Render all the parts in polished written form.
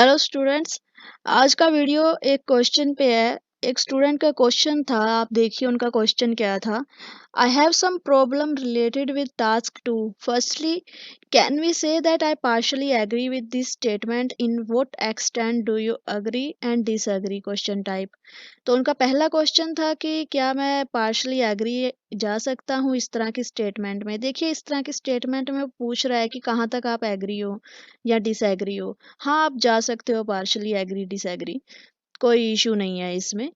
Hello students. आज का video एक क्वेश्चन पे है। एक स्टूडेंट का क्वेश्चन था, आप देखिए उनका क्वेश्चन क्या था। I have some problem related with task 2। Firstly, can we say that I partially agree with this statement? In what extent do you agree and disagree? Question type. तो उनका पहला क्वेश्चन था कि क्या मैं पार्शली एग्री जा सकता हूँ इस तरह की स्टेटमेंट में। देखिए, इस तरह की स्टेटमेंट में वो पूछ रहा है कि कहाँ तक आप एग्री हो या डिसएग्री हो। हाँ, आप जा सकते हो पार्शली एग्री डिसएग्री, कोई इश्यू नहीं है इसमें।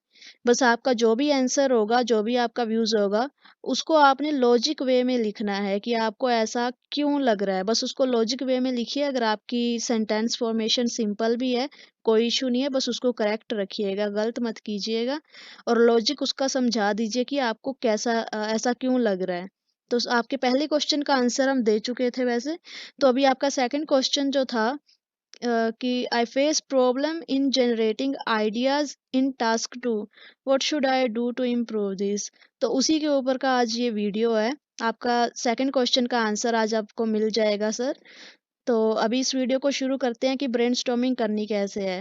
बस आपका जो भी आंसर होगा, जो भी आपका व्यूज़ होगा, उसको आपने लॉजिक वे में लिखना है कि आपको ऐसा क्यों लग रहा है। बस उसको लॉजिक वे में लिखिए। अगर आपकी सेंटेंस फॉर्मेशन सिंपल भी है, कोई इश्यू नहीं है, बस उसको करेक्ट रखिएगा, गलत मत कीजिएगा। और लॉजिक उसका समझा दीजिए कि आपको कैसा ऐसा क्यों लग रहा है। तो आपके पहले क्वेश्चन का आंसर हम दे चुके थे वैसे। तो अभी आपका सेकंड क्वेश्चन जो था कि I face problem in generating ideas in task 2, what should I do to improve this? तो उसी के ऊपर का आज ये वीडियो है। आपका सेकंड क्वेश्चन का आंसर आज आपको मिल जाएगा सर। तो अभी इस वीडियो को शुरू करते हैं कि ब्रेनस्टॉर्मिंग करनी कैसे है।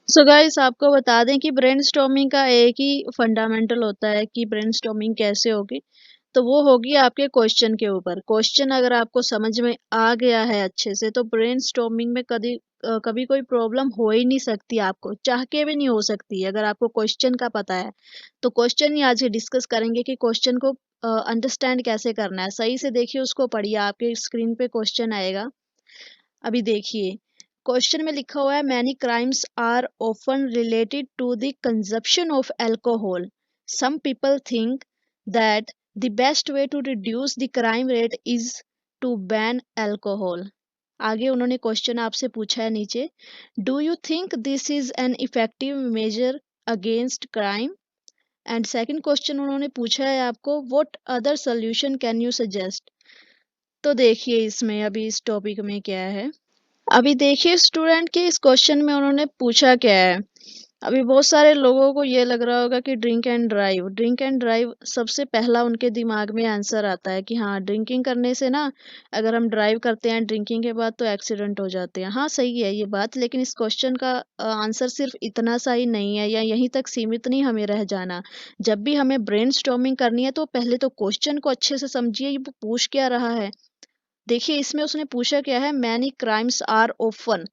सो गाइस, आपको बता दें कि ब्रेनस्टॉर्मिंग का एक ही फंडामेंटल होता है कि ब्रेनस्टॉर्मिंग कैसे होगी। तो वो होगी आपके क्वेश्चन के ऊपर। क्वेश्चन अगर आपको समझ में आ गया है अच्छे से, तो ब्रेनस्टॉर्मिंग में कभी कोई प्रॉब्लम हो ही नहीं सकती, आपको चाह के भी नहीं हो सकती अगर आपको क्वेश्चन का पता है। तो क्वेश्चन ही आज डिस्कस करेंगे कि क्वेश्चन को अंडरस्टैंड कैसे करना है। सही से देखिए, उसको पढ़िए, आपके स्क्रीन पे क्वेश्चन आएगा। अभी देखिए, क्वेश्चन में लिखा हुआ है many crimes are often related to the consumption of alcohol. Some people think that the best way to reduce the crime rate is to ban alcohol. आगे उन्होंने क्वेश्चन आपसे पूछा है नीचे, do you think this is an effective measure against crime? And second question उन्होंने पूछा है आपको, what other solution can you suggest? तो देखिए इसमें अभी इस टॉपिक में क्या है। अभी देखिए स्टूडेंट के इस क्वेश्चन में उन्होंने पूछा क्या है। अभी बहुत सारे लोगों को ये लग रहा होगा कि ड्रिंक एंड ड्राइव सबसे पहला उनके दिमाग में आंसर आता है कि हाँ, ड्रिंकिंग करने से ना, अगर हम ड्राइव करते हैं ड्रिंकिंग के बाद तो एक्सीडेंट हो जाते हैं। हाँ, सही है ये बात, लेकिन इस क्वेश्चन का आंसर सिर्फ इतना सा ही नहीं है या यहीं तक सीमित नहीं हमें रह जाना। जब भी हमें ब्रेन करनी है तो पहले तो क्वेश्चन को अच्छे से समझिए, ये पूछ क्या रहा है। देखिए इसमें उसने पूछा क्या है, मैनी क्राइम्स आर ओफन।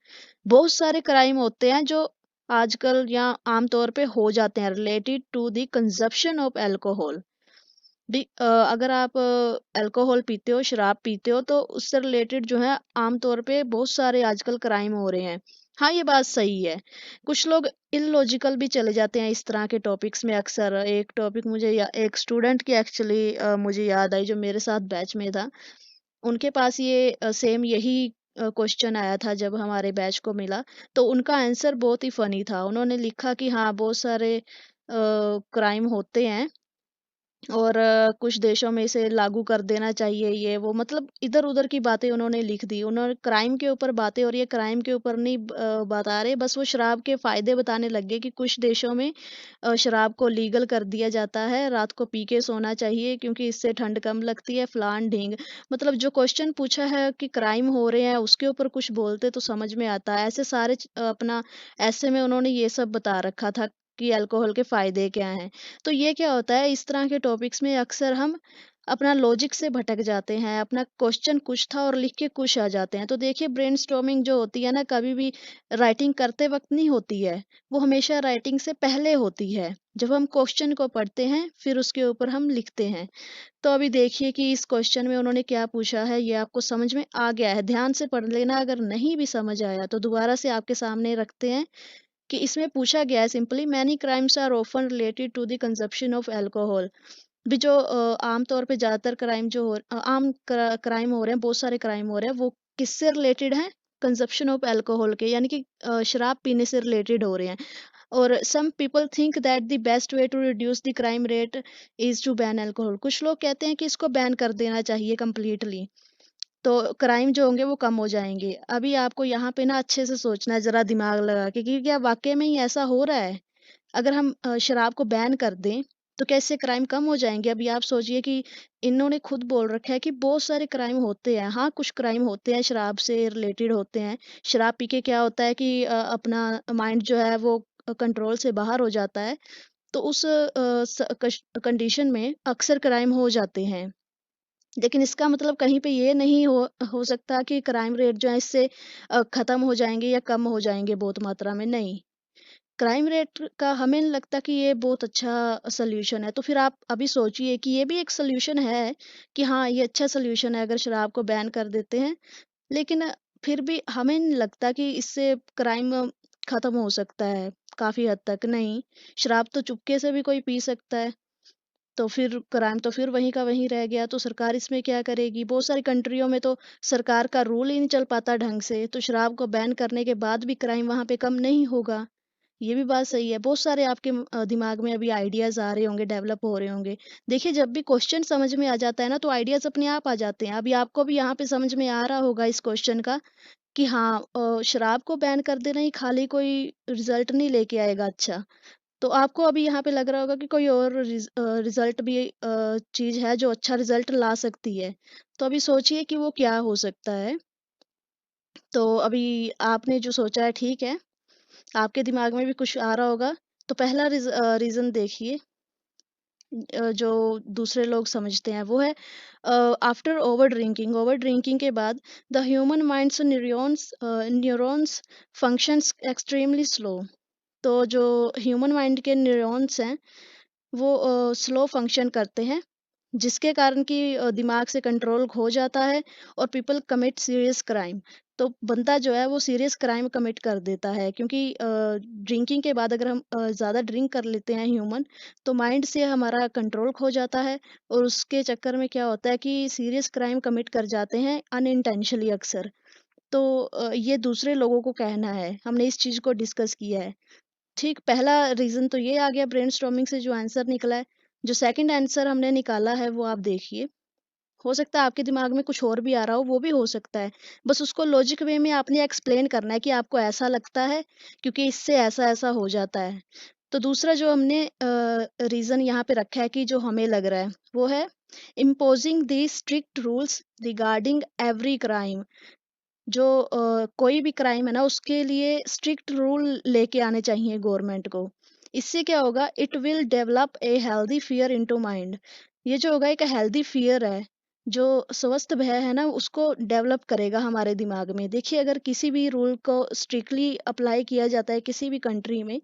बहुत सारे क्राइम होते हैं जो आजकल या आमतौर पे हो जाते हैं related to the consumption of alcohol. अगर आप अल्कोहल पीते हो, शराब पीते हो, तो उससे रिलेटेड जो है आमतौर पे बहुत सारे आजकल क्राइम हो रहे हैं। हाँ, ये बात सही है। कुछ लोग इलॉजिकल भी चले जाते हैं इस तरह के टॉपिक्स में। अक्सर एक टॉपिक मुझे एक स्टूडेंट की एक्चुअली मुझे याद आई जो मेरे साथ बैच में था। उनके पास ये सेम यही क्वेश्चन आया था जब हमारे बैच को मिला। तो उनका आंसर बहुत ही फनी था। उन्होंने लिखा कि हाँ, बहुत सारे क्राइम होते हैं और कुछ देशों में इसे लागू कर देना चाहिए, ये वो, मतलब इधर-उधर की बातें उन्होंने लिख दी। उन्होंने क्राइम के ऊपर बातें, और ये क्राइम के ऊपर नहीं बता रहे, बस वो शराब के फ़ायदे बताने लग गए कि कुछ देशों में शराब को लीगल कर दिया जाता है, रात को पी के सोना चाहिए क्योंकि इससे ठंड कम लगती है, फलान-ढींग। मतलब जो क्वेश्चन पूछा है कि क्राइम हो रहे हैं, उसके ऊपर कुछ बोलते तो समझ में आता है। ऐसे सारे अपना ऐसे में उन्होंने ये सब बता रखा था कि अल्कोहल के फ़ायदे क्या हैं। तो ये क्या होता है, इस तरह के टॉपिक्स में अक्सर हम अपना लॉजिक से भटक जाते हैं। अपना क्वेश्चन कुछ था और लिख के कुछ आ जाते हैं। तो देखिए ब्रेनस्टॉर्मिंग जो होती है ना, कभी भी राइटिंग करते वक्त नहीं होती है, वो हमेशा राइटिंग से पहले होती है। जब हम क्वेश्चन को पढ़ते हैं फिर उसके ऊपर हम लिखते हैं। तो अभी देखिए कि इस क्वेश्चन में उन्होंने क्या पूछा है, ये आपको समझ में आ गया है। ध्यान से पढ़ लेना, अगर नहीं भी समझ आया तो दोबारा से आपके सामने रखते हैं कि इसमें पूछा गया है simply, many crimes are often related to the consumption of alcohol. भी जो आम तौर पे ज़्यादातर क्राइम जो आम क्राइम हो रहे हैं, बहुत सारे क्राइम हो रहे हैं, वो किससे रिलेटेड हैं? कंजप्शन ऑफ अल्कोहल के, यानी कि शराब पीने से रिलेटेड हो रहे हैं। और some people think that the best way to reduce the crime rate is to ban alcohol. कुछ लोग कहते हैं कि इसको बैन कर देना चाहिए कंप्लीटली, तो क्राइम जो होंगे वो कम हो जाएँगे। अभी आपको यहाँ पे ना अच्छे से सोचना है, ज़रा दिमाग लगा के, कि क्या वाक़ई में ही ऐसा हो रहा है? अगर हम शराब को बैन कर दें, तो क्या इससे क्राइम कम हो जाएंगे? अभी आप सोचिए कि इन्होंने खुद बोल रखा है कि बहुत सारे क्राइम होते हैं। हाँ, कुछ क्राइम होते हैं शराब से रिलेटेड होते हैं। शराब पी के क्या होता है कि अपना माइंड जो है वो कंट्रोल से बाहर हो जाता है। तो उस कंडीशन में अक्सर क्राइम हो जाते हैं। लेकिन इसका मतलब कहीं पे ये नहीं हो सकता कि क्राइम रेट जो है इससे खत्म हो जाएंगे या कम हो जाएंगे बहुत मात्रा में, नहीं। क्राइम रेट का हमें नहीं लगता कि ये बहुत अच्छा सॉल्यूशन है। तो फिर आप अभी सोचिए कि ये भी एक सॉल्यूशन है कि हाँ, ये अच्छा सॉल्यूशन है अगर शराब को बैन कर देते हैं। लेकिन फिर भी हमें नहीं लगता कि इससे क्राइम खत्म हो सकता है काफी हद तक, नहीं। शराब तो चुपके से भी कोई पी सकता है। तो फिर क्राइम तो फिर वहीं का वहीं रह गया। तो सरकार इसमें क्या करेगी? बहुत सारी कंट्रियों में तो सरकार का रूल ही नहीं चल पाता ढंग से, तो शराब को बैन करने के बाद भी क्राइम वहां पे कम नहीं होगा। ये भी बात सही है। बहुत सारे आपके दिमाग में अभी आइडियाज आ रहे होंगे, डेवलप हो रहे होंगे। देखिए, जब भी क्वेश्चन समझ में आ जाता है ना, तो आइडियाज अपने आप आ जाते हैं। अभी आपको भी यहाँ पे समझ में आ रहा होगा इस क्वेश्चन का कि हाँ, शराब को बैन कर देना ही खाली कोई रिजल्ट नहीं लेके आएगा अच्छा। तो आपको अभी यहाँ पे लग रहा होगा कि कोई और रिजल्ट भी चीज है जो अच्छा रिजल्ट ला सकती है। तो अभी सोचिए कि वो क्या हो सकता है। तो अभी आपने जो सोचा है ठीक है, आपके दिमाग में भी कुछ आ रहा होगा। तो पहला रीजन देखिए, जो दूसरे लोग समझते हैं वो है आफ्टर ओवर ड्रिंकिंग के बाद the human minds neurons functions extremely slow. तो जो ह्यूमन माइंड के न्यूरॉन्स हैं वो स्लो फंक्शन करते हैं, जिसके कारण कि दिमाग से कंट्रोल खो जाता है और पीपल कमिट सीरियस क्राइम। तो बंदा जो है वो सीरियस क्राइम कमिट कर देता है, क्योंकि ड्रिंकिंग के बाद अगर हम ज़्यादा ड्रिंक कर लेते हैं ह्यूमन, तो माइंड से हमारा कंट्रोल खो जाता है। और उसके चक्कर में क्या होता है कि सीरियस क्राइम कमिट कर जाते हैं अनइंटेंशनली अक्सर। तो ये दूसरे लोगों को कहना है, हमने इस चीज़ को डिस्कस किया है। ठीक, पहला रीज़न तो ये आ गया ब्रेनस्टॉर्मिंग से जो आंसर निकला है। जो सेकंड आंसर हमने निकाला है वो आप देखिए। हो सकता है आपके दिमाग में कुछ और भी आ रहा हो, वो भी हो सकता है। बस उसको लॉजिक वे में आपने एक्सप्लेन करना है कि आपको ऐसा लगता है क्योंकि इससे ऐसा-ऐसा हो जाता है। तो दूसरा जो हमने रीज़न यहाँ पे रखा है कि जो हमें लग रहा है, वो है imposing the strict rules regarding every crime. जो कोई भी क्राइम है ना, उसके लिए स्ट्रिक्ट रूल लेके आने चाहिए गवर्नमेंट को। इससे क्या होगा, it will develop a healthy fear into mind. ये जो होगा एक हेल्दी फियर है, जो स्वस्थ भय है ना, उसको डेवलप करेगा हमारे दिमाग में। देखिए, अगर किसी भी रूल को स्ट्रिक्टली अप्लाई किया जाता है किसी भी कंट्री में,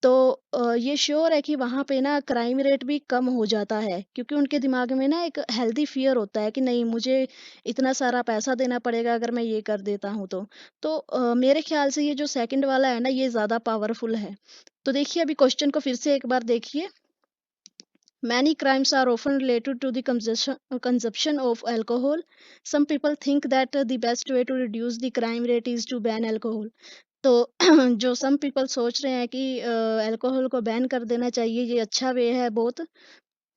तो ये श्योर है कि वहाँ पे ना क्राइम रेट भी कम हो जाता है, क्योंकि उनके दिमाग में ना एक हेल्दी फियर होता है कि नहीं, मुझे इतना सारा पैसा देना पड़ेगा अगर मैं ये कर देता हूँ तो। तो मेरे ख्याल से ये जो सेकंड वाला है ना, ये ज़्यादा पावरफुल है। तो देखिए, अभी क्वेश्चन को फिर से एक बार देखिए। Many crimes are often related to the consumption of alcohol. Some people think that the best way to reduce the crime rate is to ban alcohol. तो जो सम पीपल सोच रहे हैं कि अल्कोहल को बैन कर देना चाहिए, ये अच्छा वे है बहुत।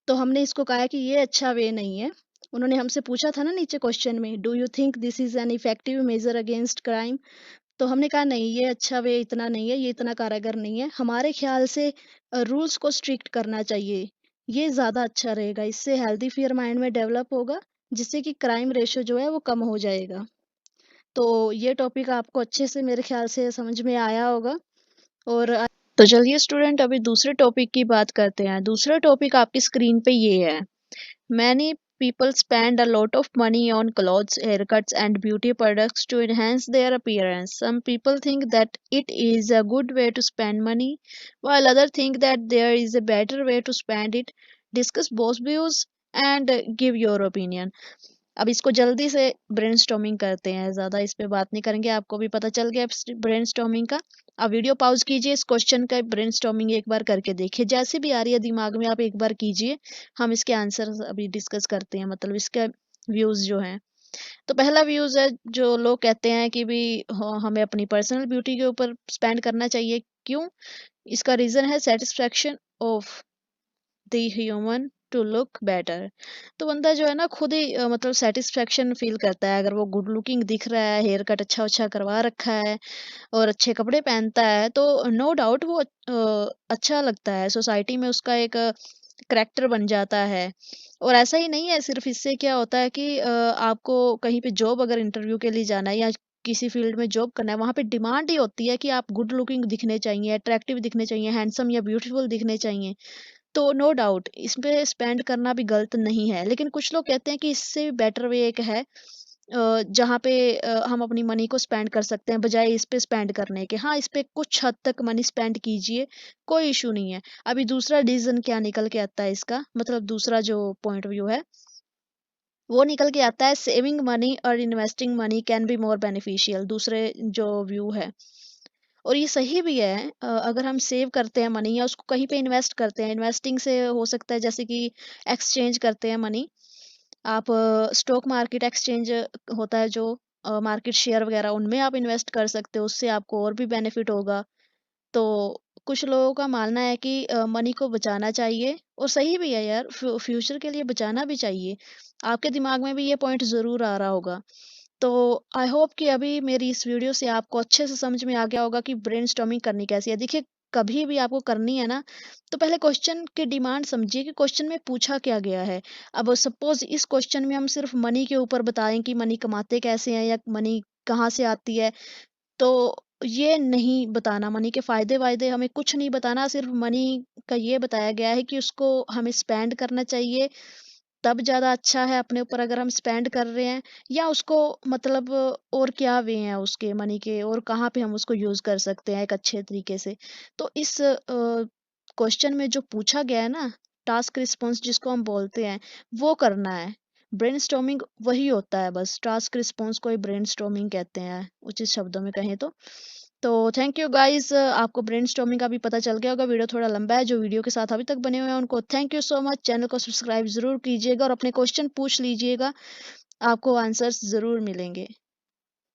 तो हमने इसको कहा है कि ये अच्छा वे नहीं है। उन्होंने हमसे पूछा था ना नीचे क्वेश्चन में, do you think this is an effective measure against crime? तो हमने कहा नहीं, ये अच्छा वे इतना नहीं है, ये इतना कारगर नहीं है। हमारे ख्याल से रूल्स को स्ट्रिक्ट करना चाहिए, ये ज़्यादा अच्छा रहेगा। इससे हेल्दी फियर माइंड में डेवलप होगा, जिससे कि क्राइम रेशियो जो है वो कम हो जाएगा। तो ये टॉपिक आपको अच्छे से मेरे ख्याल से समझ में आया होगा। और तो चलिए स्टूडेंट, अभी दूसरे टॉपिक की बात करते हैं। दूसरा टॉपिक आपकी स्क्रीन पे ये है। Many people spend a lot of money on clothes, haircuts, and beauty products to enhance their appearance. Some people think that it is a good way to spend money, while others think that there is a better way to spend it. Discuss both views and give your opinion. अब इसको जल्दी से brainstorming करते हैं, ज़्यादा इस पे बात नहीं करेंगे। आपको भी पता चल गया ब्रेनस्टॉर्मिंग का। अब वीडियो पॉज कीजिए, इस क्वेश्चन का ब्रेनस्टॉर्मिंग एक बार करके देखिए, जैसे भी आ रही है दिमाग में आप एक बार कीजिए। हम इसके आंसर अभी डिस्कस करते हैं, मतलब इसके व्यूज जो हैं। तो पहला व्यूज है, जो लोग कहते हैं कि भी हमें अपनी पर्सनल ब्यूटी के ऊपर स्पेंड करना चाहिए। क्यों? इसका रीजन है satisfaction of the human to look better. तो बंदा जो है ना खुद ही मतलब सेटिस्फेक्शन फील करता है, अगर वो गुड लुकिंग दिख रहा है, हेयर कट अच्छा अच्छा करवा रखा है और अच्छे कपड़े पहनता है, तो नो डाउट वो अच्छा लगता है। सोसाइटी में उसका एक करैक्टर बन जाता है। और ऐसा ही नहीं है सिर्फ़, इससे क्या होता है कि आपको कहीं पे जॉब अगर इंटरव्यू के लिए जाना है या किसी फ़ील्ड में जॉब करना है, वहाँ पे डिमांड ही होती है कि आप गुड लुकिंग दिखने चाहिए, अट्रैक्टिव दिखने चाहिए, हैंडसम या ब्यूटीफुल दिखने चाहिए। तो नो डाउट इस पे स्पेंड करना भी गलत नहीं है। लेकिन कुछ लोग कहते हैं कि इससे भी बेटर वे एक है जहाँ पे हम अपनी मनी को स्पेंड कर सकते हैं बजाय इस पे स्पेंड करने के। हाँ, इस पे कुछ हद तक मनी स्पेंड कीजिए, कोई इश्यू नहीं है। अभी दूसरा रीज़न क्या निकल के आता है इसका, मतलब दूसरा जो पॉइंट व्यू है, वो निकल के आता है सेविंग मनी और investing money can be more beneficial, दूसरे जो व्यू है। और ये सही भी है। अगर हम सेव करते हैं मनी या उसको कहीं पे इन्वेस्ट करते हैं, इन्वेस्टिंग से हो सकता है जैसे कि एक्सचेंज करते हैं मनी, आप स्टॉक मार्केट एक्सचेंज होता है जो मार्केट शेयर वगैरह, उनमें आप इन्वेस्ट कर सकते हो, उससे आपको और भी बेनिफिट होगा। तो कुछ लोगों का मानना है कि मनी को बचाना चाहिए और सही भी है यार, फ्यूचर के लिए बचाना भी चाहिए। आपके दिमाग में भी ये पॉइंट ज़रूर आ रहा होगा। तो आई होप कि अभी मेरी इस वीडियो से आपको अच्छे से समझ में आ गया होगा कि ब्रेनस्टॉर्मिंग करनी कैसी है। देखिए, कभी भी आपको करनी है ना, तो पहले क्वेश्चन की डिमांड समझिए कि क्वेश्चन में पूछा क्या गया है। अब सपोज़ इस क्वेश्चन में हम सिर्फ़ मनी के ऊपर बताएँ कि मनी कमाते कैसे हैं या मनी कहाँ से आती है, तो ये नहीं बताना, मनी के फ़ायदे-वायदे हमें कुछ नहीं बताना, सिर्फ़ मनी का ये बताया गया है कि उसको हमें स्पेंड करना चाहिए, तब ज़्यादा अच्छा है अपने ऊपर अगर हम स्पेंड कर रहे हैं, या उसको मतलब और क्या वे हैं उसके मनी के और कहाँ पे हम उसको यूज़ कर सकते हैं एक अच्छे तरीके से। तो इस क्वेश्चन में जो पूछा गया है ना, टास्क रिस्पॉन्स जिसको हम बोलते हैं, वो करना है। ब्रेनस्टॉर्मिंग वही होता है बस, टास्क रिस्पॉन्स को ही ब्रेनस्टॉर्मिंग कहते हैं, उचित शब्दों में कहें तो। तो थैंक यू गाइस, आपको ब्रेनस्टॉर्मिंग का भी पता चल गया होगा। वीडियो थोड़ा लंबा है, जो वीडियो के साथ अभी तक बने हुए हैं उनको thank you so much. Channel को सब्सक्राइब ज़रूर कीजिएगा और अपने क्वेश्चन पूछ लीजिएगा, आपको आंसर्स ज़रूर मिलेंगे।